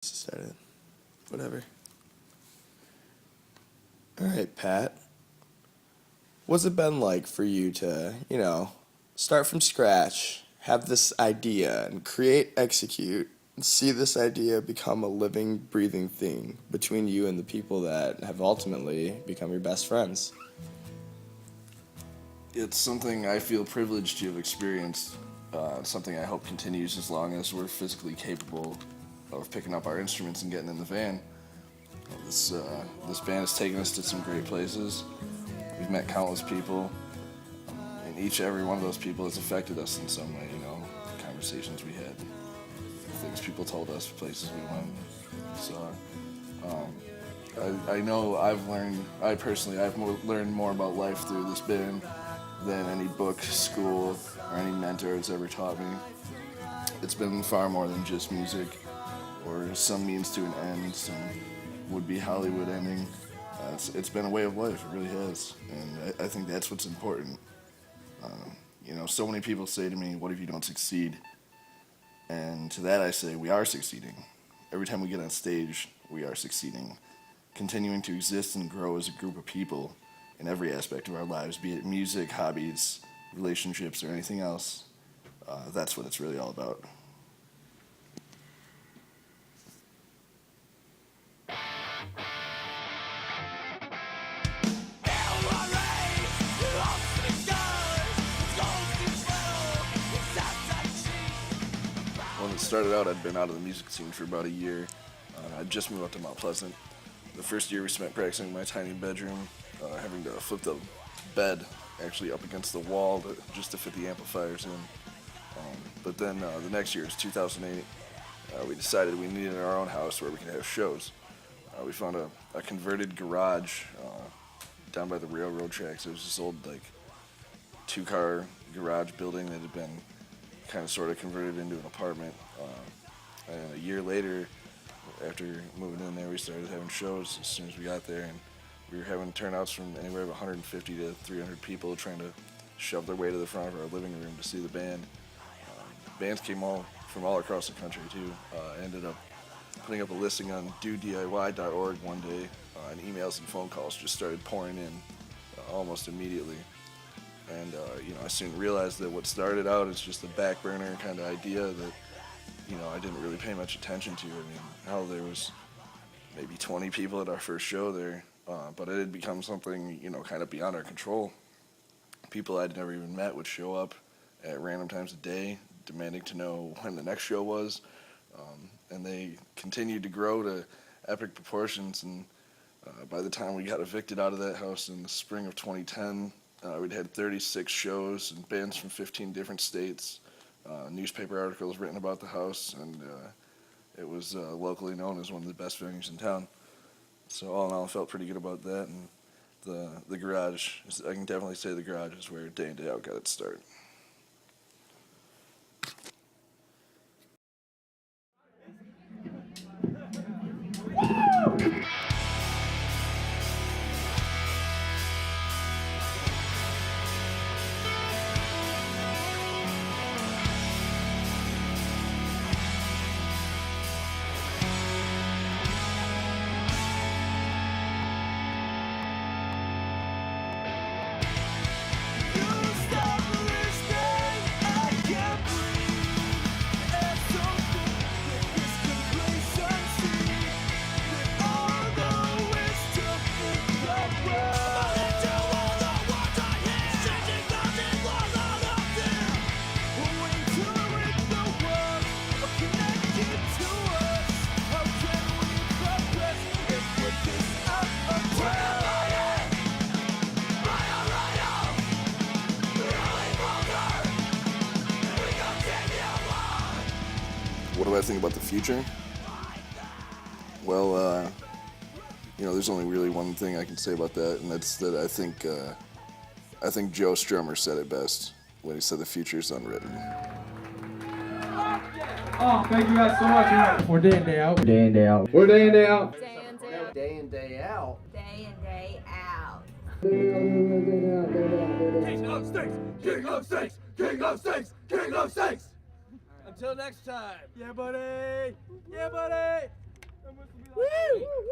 Started. Whatever. All right, Pat. What's it been like for you to, start from scratch, have this idea, and create, execute, and see this idea become a living, breathing thing between you and the people that have ultimately become your best friends? It's something I feel privileged to have experienced. Something I hope continues as long as we're physically capable of picking up our instruments and getting in the van. This band has taken us to some great places. We've met countless people, and every one of those people has affected us in some way. The conversations we had, the things people told us, places we went. So, I know I've learned more about life through this band than any book, school, or any mentor has ever taught me. It's been far more than just music or some means to an end, some would-be Hollywood ending. It's been a way of life, it really has, and I think that's what's important. So many people say to me, what if you don't succeed? And to that I say, we are succeeding. Every time we get on stage, we are succeeding. Continuing to exist and grow as a group of people in every aspect of our lives, be it music, hobbies, relationships, or anything else, that's what it's really all about. When it started out, I'd been out of the music scene for about a year. I'd just moved up to Mount Pleasant. The first year we spent practicing in my tiny bedroom, having to flip the bed actually up against the wall just to fit the amplifiers in. But then the next year, it's 2008, we decided we needed our own house where we could have shows. We found a converted garage down by the railroad tracks. It was this old, two-car garage building that had been kind of sort of converted into an apartment. And a year later, after moving in there, we started having shows as soon as we got there, and we were having turnouts from anywhere from 150 to 300 people trying to shove their way to the front of our living room to see the band. Bands came from all across the country too. I ended up putting up a listing on dodiy.org one day, and emails and phone calls just started pouring in almost immediately. And I soon realized that what started out as just a back burner kind of idea that I didn't really pay much attention to. There was maybe 20 people at our first show there, but it had become something kind of beyond our control. People I'd never even met would show up at random times of day, demanding to know when the next show was, and they continued to grow to epic proportions. And by the time we got evicted out of that house in the spring of 2010, we'd had 36 shows and bands from 15 different states, newspaper articles written about the house, and it was locally known as one of the best venues in town. So all in all, I felt pretty good about that, and the garage, I can definitely say the garage is where Day in Day Out got its start. What do I think about the future? Well, there's only really one thing I can say about that, and that's that I think Joe Strummer said it best when he said the future's unwritten. Oh, thank you guys so much. We're Day in, Day Out. Day in, day out. We're Day in, Day Out. Day in, day out. Day in, day out. Day in, day out. King of Stakes! King of Stakes! King of Stakes! King of Stakes! Until next time. Yeah, buddy. Yeah, buddy. Woo!